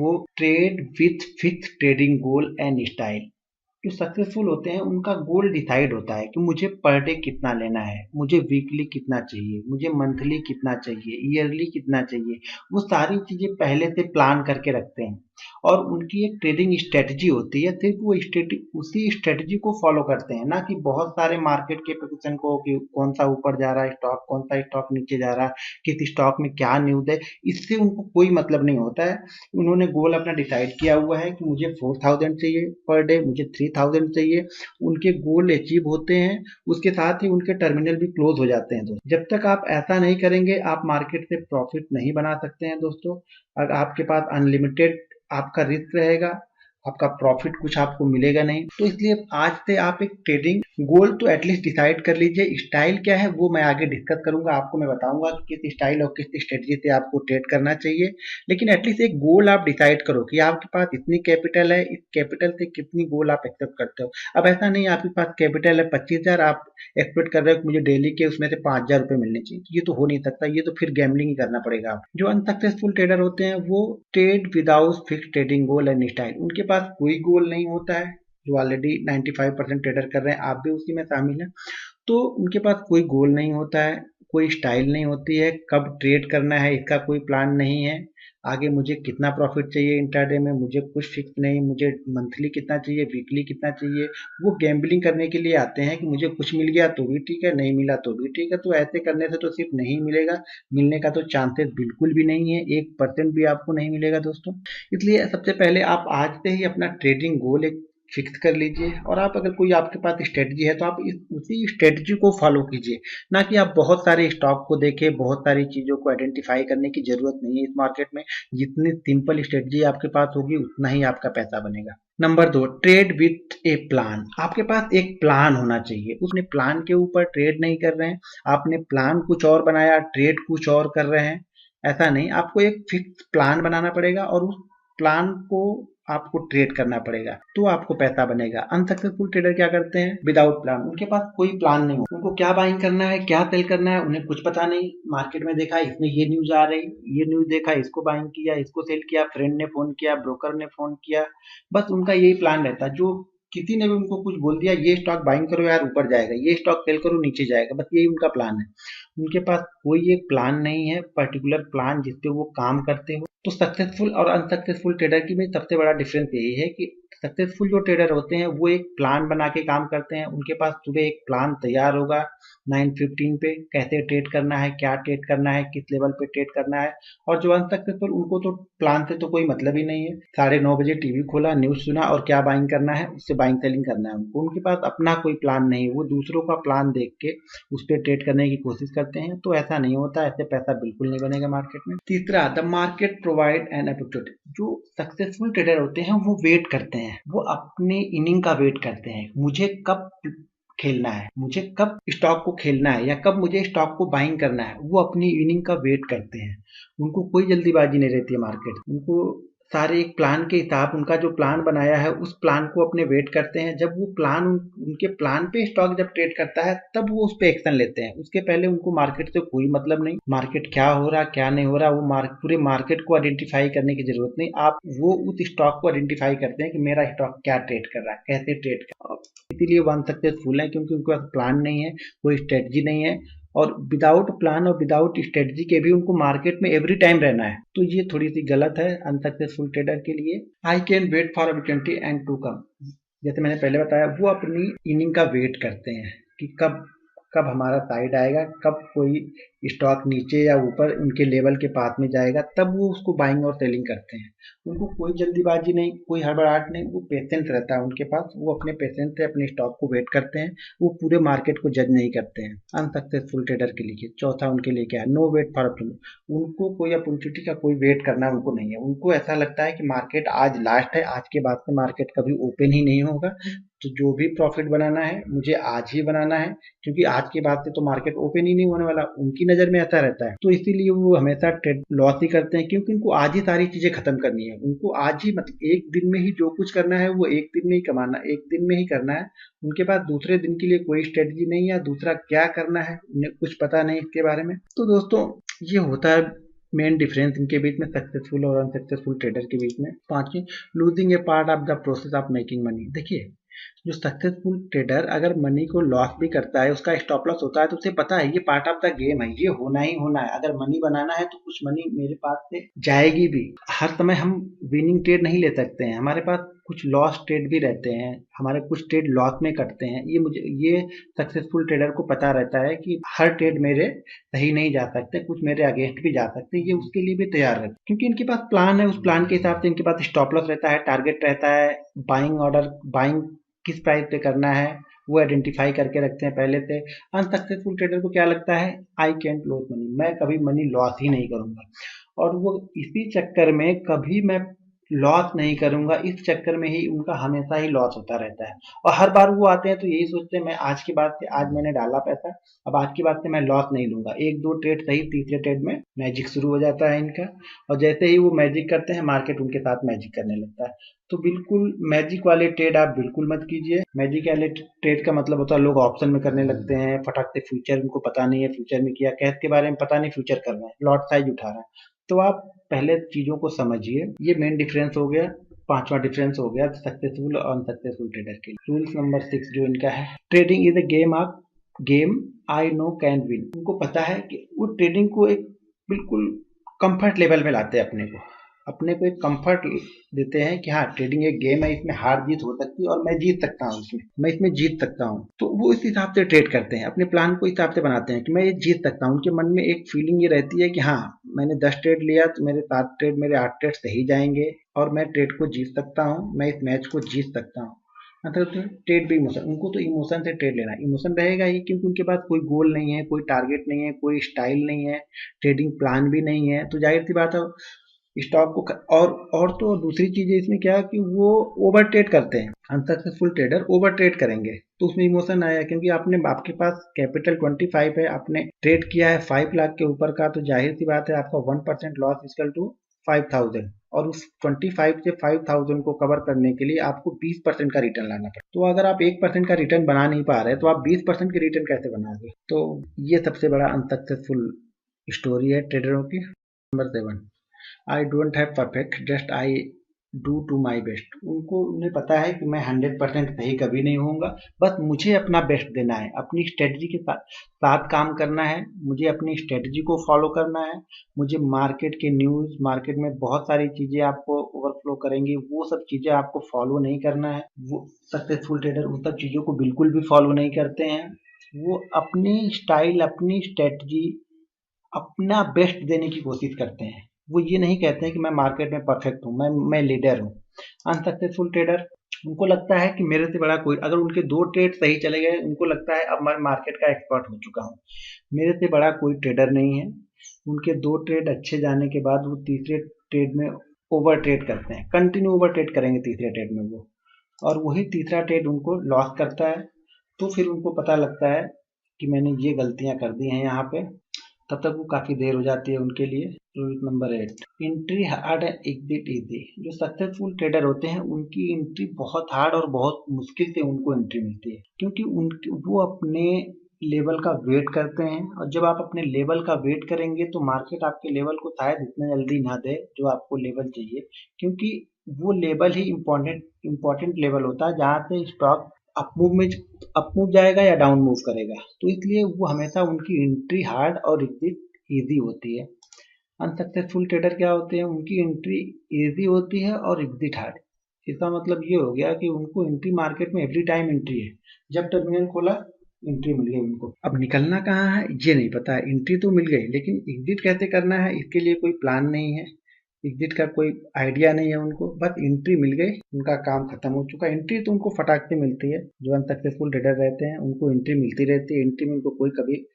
वो trade with fix trading goal and style. जो successful होते हैं उनका गोल डिसाइड होता है कि मुझे पर डे कितना लेना है, मुझे वीकली कितना चाहिए, मुझे मंथली कितना चाहिए, ईयरली कितना चाहिए। वो सारी चीजें पहले से प्लान करके रखते हैं और उनकी एक ट्रेडिंग स्ट्रेटजी होती है। सिर्फ वो उसी स्ट्रेटजी को फॉलो करते हैं, ना कि बहुत सारे मार्केट के पोजीशन को कि कौन सा ऊपर जा रहा है स्टॉक, कौन सा स्टॉक नीचे जा रहा है, किस स्टॉक में क्या न्यूज है, इससे उनको कोई मतलब नहीं होता है। उन्होंने गोल अपना डिसाइड किया हुआ है कि मुझे 4000 चाहिए पर डे, मुझे 3000 चाहिए। उनके गोल अचीव होते हैं, उसके साथ ही उनके टर्मिनल भी क्लोज हो जाते हैं दोस्तों। जब तक आप ऐसा नहीं करेंगे आप मार्केट से प्रॉफिट नहीं बना सकते हैं दोस्तों। अगर आपके पास अनलिमिटेड आपका रिस्क रहेगा, आपका प्रॉफिट कुछ आपको मिलेगा नहीं। तो इसलिए आज से आप एक ट्रेडिंग गोल तो एटलीस्ट डिसाइड कर लीजिए। स्टाइल क्या है वो मैं आगे डिस्कस करूंगा, आपको मैं बताऊंगा कि किस स्टाइल और किस स्ट्रेटजी से आपको ट्रेड करना चाहिए। लेकिन एटलीस्ट एक गोल आप डिसाइड करो कि आपके पास इतनी कैपिटल है, इस कैपिटल से कितनी गोल आप एक्सेप्ट करते हो। अब ऐसा नहीं आपके पास कैपिटल है 25,000, आप एक्सपेक्ट कर रहे हो कि मुझे डेली के उसमें से 5,000 रुपए मिलने चाहिए, ये तो हो नहीं सकता। ये तो फिर गैम्बलिंग ही करना पड़ेगा आप। जो अनसक्सेसफुल ट्रेडर होते हैं वो trade without fix trading goal and style. उनके पास कोई गोल नहीं होता है। जो ऑलरेडी 95% ट्रेडर कर रहे हैं, आप भी उसी में शामिल हैं। तो उनके पास कोई गोल नहीं होता है, कोई स्टाइल नहीं होती है, कब ट्रेड करना है इसका कोई प्लान नहीं है। आगे मुझे कितना प्रॉफिट चाहिए इंट्राडे में, मुझे कुछ फिक्स नहीं, मुझे मंथली कितना चाहिए, वीकली कितना चाहिए। वो गैम्बलिंग करने के लिए आते हैं कि मुझे कुछ मिल गया तो भी ठीक है, नहीं मिला तो भी ठीक है। तो ऐसे करने से तो सिर्फ नहीं मिलेगा, मिलने का तो चांसेस बिल्कुल भी नहीं है, 1% भी आपको नहीं मिलेगा दोस्तों। इसलिए सबसे पहले आप आज से ही अपना ट्रेडिंग गोल एक फिक्स कर लीजिए, और आप अगर कोई आपके पास स्ट्रेटजी है तो आप उसी स्ट्रेटजी को फॉलो कीजिए। ना कि आप बहुत सारे स्टॉक को देखें, बहुत सारी चीज़ों को आइडेंटिफाई करने की ज़रूरत नहीं है इस मार्केट में। जितनी सिंपल स्ट्रेटजी आपके पास होगी उतना ही आपका पैसा बनेगा। Number 2, trade with A plan. आपके पास एक प्लान होना चाहिए। उसने प्लान के ऊपर ट्रेड नहीं कर रहे हैं, आपने प्लान कुछ और बनाया, ट्रेड कुछ और कर रहे हैं, ऐसा नहीं। आपको एक फिक्स प्लान बनाना पड़ेगा और उस प्लान को आपको ट्रेड करना पड़ेगा, तो आपको पैसा बनेगा। अनसक्सेसफुल ट्रेडर क्या करते हैं? विदाउट प्लान, उनके पास कोई प्लान नहीं हो, उनको क्या बाइंग करना है, क्या सेल करना है, उन्हें कुछ पता नहीं। मार्केट में देखा इसमें ये न्यूज आ रही, ये न्यूज देखा, इसको बाइंग किया, इसको सेल किया, फ्रेंड ने फोन किया, ब्रोकर ने फोन किया, बस उनका यही प्लान रहता है। जो किसी ने भी उनको कुछ बोल दिया, ये स्टॉक बाइंग करो यार ऊपर जाएगा, ये स्टॉक सेल करो नीचे जाएगा, बस यही उनका प्लान है। उनके पास कोई एक प्लान नहीं है, पर्टिकुलर प्लान जिसपे वो काम करते हो। तो सक्सेसफुल और अनसक्सेसफुल ट्रेडर की में सबसे बड़ा डिफरेंस यही है कि सक्सेसफुल जो ट्रेडर होते हैं वो एक प्लान बना के काम करते हैं। उनके पास सुबह एक प्लान तैयार होगा 9:15 पे, कैसे ट्रेड करना है, क्या ट्रेड करना है, किस लेवल पे ट्रेड करना है। और जो अनसक्सेसफुल, उनको तो प्लान से तो कोई मतलब ही नहीं है। 9:30 बजे टीवी खोला, न्यूज सुना और क्या बाइंग करना है, उससे बाइंग सेलिंग करना है उनको। उनके पास अपना कोई प्लान नहीं है, वो दूसरों का प्लान देख के उस पर ट्रेड करने की कोशिश करते हैं। तो ऐसा नहीं होता, ऐसे पैसा बिल्कुल नहीं बनेगा मार्केट में। तीसरा, the market provide an opportunity. जो सक्सेसफुल ट्रेडर होते हैं वो वेट करते हैं, वो अपने इनिंग का वेट करते हैं। मुझे कब खेलना है, मुझे कब स्टॉक को खेलना है, या कब मुझे स्टॉक को बाइंग करना है, वो अपनी इनिंग का वेट करते हैं। उनको कोई जल्दीबाजी नहीं रहती है मार्केट। उनको सारे एक प्लान के हिसाब, उनका जो प्लान बनाया है उस प्लान को अपने वेट करते हैं। जब वो प्लान उनके प्लान पे स्टॉक जब ट्रेड करता है तब वो उस पे एक्शन लेते हैं। उसके पहले उनको मार्केट से कोई मतलब नहीं, मार्केट क्या हो रहा क्या नहीं हो रहा, वो पूरे मार्केट को आइडेंटिफाई करने की जरूरत नहीं। आप वो उस स्टॉक को आइडेंटिफाई करते हैं कि मेरा स्टॉक क्या ट्रेड कर रहा है, कैसे ट्रेड कर रहा है। इसीलिए वो अनसक्सेसफुल है, क्योंकि उनके पास प्लान नहीं है, कोई स्ट्रेटजी नहीं है। और विदाउट प्लान और विदाउट स्ट्रेटजी के भी उनको मार्केट में एवरी टाइम रहना है, तो ये थोड़ी सी गलत है अनसक्सेसफुल ट्रेडर के लिए। I can wait for opportunity and to come. जैसे मैंने पहले बताया, वो अपनी इनिंग का वेट करते हैं कि कब कब हमारा साइड आएगा, कब कोई स्टॉक नीचे या ऊपर उनके लेवल के पास में जाएगा, तब वो उसको बाइंग और सेलिंग करते हैं। उनको कोई जल्दीबाजी नहीं, कोई हड़बड़ाहट नहीं, वो पेशेंस रहता है उनके पास। वो अपने पेशेंस से अपने स्टॉक को वेट करते हैं, वो पूरे मार्केट को जज नहीं करते हैं। अनसक्सेसफुल ट्रेडर के लिए चौथा उनके लिए क्या है? No wait for opportunity. उनको कोई अपॉर्चुनिटी का कोई वेट करना उनको नहीं है। उनको ऐसा लगता है कि मार्केट आज लास्ट है, आज के बाद से मार्केट कभी ओपन ही नहीं होगा, तो जो भी प्रॉफिट बनाना है मुझे आज ही बनाना है, क्योंकि आज के बाद से तो मार्केट ओपन ही नहीं होने वाला। उनकी नज़र में ऐसा रहता है, तो इसीलिए वो हमेशा ट्रेड लॉस ही करते हैं, क्योंकि उनको आज ही सारी चीजें खत्म करनी है। उनको आज ही, मतलब एक दिन में ही जो कुछ करना है वो एक दिन में ही कमाना, एक दिन में ही करना है। उनके पास दूसरे दिन के लिए कोई स्ट्रेटजी नहीं है, दूसरा क्या करना है उन्हें कुछ पता नहीं इसके बारे में। तो दोस्तों, ये होता है मेन डिफरेंस इनके बीच में, सक्सेसफुल और अनसक्सेसफुल ट्रेडर के बीच में। पांचवी, losing A part of the process of making money. देखिए, जो सक्सेसफुल ट्रेडर अगर मनी को लॉस भी करता है, उसका स्टॉप लॉस होता है, तो उसे पता है ये पार्ट ऑफ द गेम है, ये होना ही होना है। अगर मनी बनाना है तो कुछ मनी मेरे पास से जाएगी भी। हर समय हम विनिंग ट्रेड नहीं ले सकते हैं, हमारे पास कुछ लॉस ट्रेड भी रहते हैं, हमारे कुछ ट्रेड लॉस में कटते हैं। ये सक्सेसफुल ट्रेडर को पता रहता है कि हर ट्रेड मेरे सही नहीं जा सकते, कुछ मेरे अगेंस्ट भी जा सकते हैं। ये उसके लिए भी तैयार रहते हैं, क्योंकि इनके पास प्लान है। उस प्लान के हिसाब से इनके पास स्टॉप लॉस रहता है, टारगेट रहता है, बाइंग किस प्राइस पे करना है वो आइडेंटिफाई करके रखते हैं पहले से। अनसक्सेसफुल ट्रेडर को क्या लगता है, आई कैंट लॉस मनी, मैं कभी मनी लॉस ही नहीं करूंगा, और वो इसी चक्कर में कभी मैं लॉस नहीं करूंगा, इस चक्कर में ही उनका हमेशा ही लॉस होता रहता है। और हर बार वो आते हैं तो यही सोचते हैं, मैं आज की बात से, आज मैंने डाला पैसा, अब आज की बात से मैं लॉस नहीं लूंगा। एक दो ट्रेड सही, तीसरे ट्रेड में मैजिक शुरू हो जाता है इनका, और जैसे ही वो मैजिक करते हैं, मार्केट उनके साथ मैजिक करने लगता है। तो बिल्कुल मैजिक वाले ट्रेड आप बिल्कुल मत कीजिए। मैजिक वाले ट्रेड का मतलब होता है लोग ऑप्शन में करने लगते हैं, फटाक से फ्यूचर, उनको पता नहीं है फ्यूचर में किया, कैश के बारे में पता नहीं, फ्यूचर कर रहे हैं, लॉट साइज उठा रहे हैं। तो आप पहले चीजों को समझिए। ये मेन डिफरेंस हो गया, पांचवा डिफरेंस हो गया सक्सेसफुल और अनसक्सेसफुल ट्रेडर के लिए। रूल्स नंबर 6 जो इनका है, trading is a game I know can win. उनको पता है कि वो ट्रेडिंग को एक बिल्कुल कंफर्ट लेवल में लाते हैं, अपने को एक कंफर्ट देते हैं कि हाँ, ट्रेडिंग एक गेम है, इसमें हार जीत हो सकती है और मैं जीत सकता हूँ, इसमें मैं इसमें जीत सकता हूँ। तो वो इस हिसाब से ट्रेड करते हैं, अपने प्लान को इस हिसाब से बनाते हैं कि मैं ये जीत सकता हूँ। उनके मन में एक फीलिंग ये रहती है कि हाँ, मैंने 10 ट्रेड लिया तो मेरे 7 ट्रेड, मेरे 8 ट्रेड सही जाएंगे और मैं ट्रेड को जीत सकता हूँ, मैं इस मैच को जीत सकता हूँ। मतलब ट्रेड भी इमोशन, उनको तो इमोशन से ट्रेड लेना, इमोशन रहेगा ही, क्योंकि उनके पास कोई गोल नहीं है, कोई टारगेट नहीं है, कोई स्टाइल नहीं है, ट्रेडिंग प्लान भी नहीं है। तो जाहिर सी बात है स्टॉक को और तो दूसरी चीज है इसमें क्या कि वो ओवर ट्रेड करते हैं। अनसक्सेसफुल ट्रेडर ओवर ट्रेड करेंगे तो उसमें इमोशन आया, क्योंकि आपके पास कैपिटल 25 है, आपने ट्रेड किया है 5 लाख के ऊपर का, तो जाहिर सी बात है आपका 1% लॉस इक्वल टू 5,000, और उस 25 से 5,000 को कवर करने के लिए आपको 20% का रिटर्न लाना पड़ेगा। तो अगर आप 1% का रिटर्न बना नहीं पा रहे तो आप 20% के रिटर्न कैसे बनाओगे? तो ये सबसे बड़ा अनसक्सेसफुल स्टोरी है ट्रेडरों की। Number 7, I don't have perfect, just I do to my best. उन्हें पता है कि मैं 100% सही कभी नहीं होऊंगा, बस मुझे अपना बेस्ट देना है, अपनी स्ट्रेटजी के साथ काम करना है, मुझे अपनी स्ट्रेटजी को फॉलो करना है। मुझे मार्केट के न्यूज़, मार्केट में बहुत सारी चीज़ें आपको ओवरफ्लो करेंगी, वो सब चीज़ें आपको फॉलो नहीं करना है। वो सक्सेसफुल ट्रेडर उन सब चीज़ों को बिल्कुल भी फॉलो नहीं करते हैं। वो अपनी स्टाइल, अपनी स्ट्रेटजी, अपना बेस्ट देने की कोशिश करते हैं। वो ये नहीं कहते हैं कि मैं मार्केट में परफेक्ट हूँ, मैं लीडर हूँ। अनसक्सेसफुल ट्रेडर, उनको लगता है कि मेरे से बड़ा कोई, अगर उनके 2 ट्रेड सही चले गए, उनको लगता है अब मैं मार्केट का एक्सपर्ट हो चुका हूँ, मेरे से बड़ा कोई ट्रेडर नहीं है। उनके 2 ट्रेड अच्छे जाने के बाद वो तीसरे ट्रेड में ओवर ट्रेड करते हैं, कंटिन्यू ओवर ट्रेड करेंगे तीसरे ट्रेड में वो, और वही तीसरा ट्रेड उनको लॉस करता है। तो फिर उनको पता लगता है कि मैंने ये गलतियां कर दी हैं यहाँ पे, तब तक वो काफ़ी देर हो जाती है उनके लिए। Rule number 8, entry hard and exit easy. जो सक्सेसफुल ट्रेडर होते हैं उनकी एंट्री बहुत हार्ड और बहुत मुश्किल से उनको एंट्री मिलती है, क्योंकि वो अपने लेवल का वेट करते हैं, और जब आप अपने लेवल का वेट करेंगे तो मार्केट आपके लेवल को शायद इतना जल्दी ना दे जो आपको लेवल चाहिए, क्योंकि वो लेवल ही इम्पोर्टेंट लेवल होता है जहाँ से स्टॉक अप मूव में अप मूव जाएगा या डाउन मूव करेगा। तो इसलिए वो हमेशा उनकी एंट्री हार्ड और एग्जिट इजी होती है। अनसक्सेसफुल ट्रेडर क्या होते हैं, उनकी एंट्री इजी होती है और एग्जिट हार्ड। इसका मतलब ये हो गया कि उनको एंट्री, मार्केट में एवरी टाइम एंट्री है, जब टर्मिनल खोला एंट्री मिल गई उनको। अब निकलना कहाँ है ये नहीं पता है, एंट्री तो मिल गई लेकिन एग्जिट कैसे करना है इसके लिए कोई प्लान नहीं है, एग्जिट का कोई आइडिया नहीं है उनको, बस एंट्री मिल गई, उनका काम खत्म हो चुका। एंट्री तो उनको फटाक से मिलती है, जो अनसक्सेसफुल ट्रेडर रहते हैं उनको एंट्री मिलती रहती है, एंट्री में उनको कोई कभी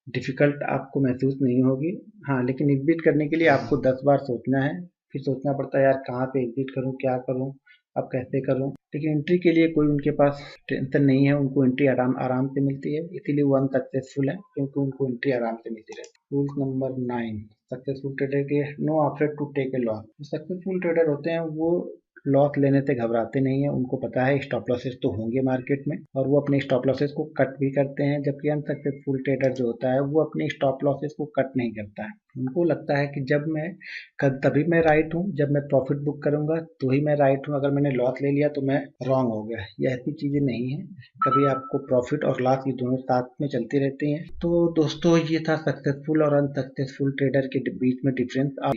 डिफिकल्ट आपको महसूस नहीं होगी। हाँ, लेकिन एग्जिट करने के लिए आपको 10 बार सोचना है, फिर सोचना पड़ता है यार कहाँ पे एग्जिट करूँ, क्या करूँ, अब कैसे करूँ। लेकिन एंट्री के लिए कोई उनके पास टेंशन नहीं है, उनको एंट्री आराम आराम से मिलती है, इसीलिए वो अनसक्सेसफुल है, क्योंकि उनको एंट्री आराम से मिलती रहती है। रूल नंबर 9, सक्सेसफुल ट्रेडर के, no afraid to take a loss. Successful trader होते हैं वो लॉस लेने से घबराते नहीं है, उनको पता है स्टॉप लॉसेस तो होंगे मार्केट में और वो अपने स्टॉप लॉसेस को कट भी करते हैं। जबकि अनसक्सेसफुल ट्रेडर जो होता है वो अपने स्टॉप लॉसेस को कट नहीं करता है। उनको लगता है कि जब मैं तभी मैं राइट हूँ, जब मैं प्रॉफिट बुक करूंगा तो ही मैं राइट हूँ, अगर मैंने लॉस ले लिया तो मैं रॉन्ग हो गया। ये ऐसी चीजें नहीं है, कभी आपको प्रॉफिट और लॉस ये दोनों साथ में चलती रहती हैं। तो दोस्तों ये था सक्सेसफुल और अनसक्सेसफुल ट्रेडर के बीच में डिफरेंस।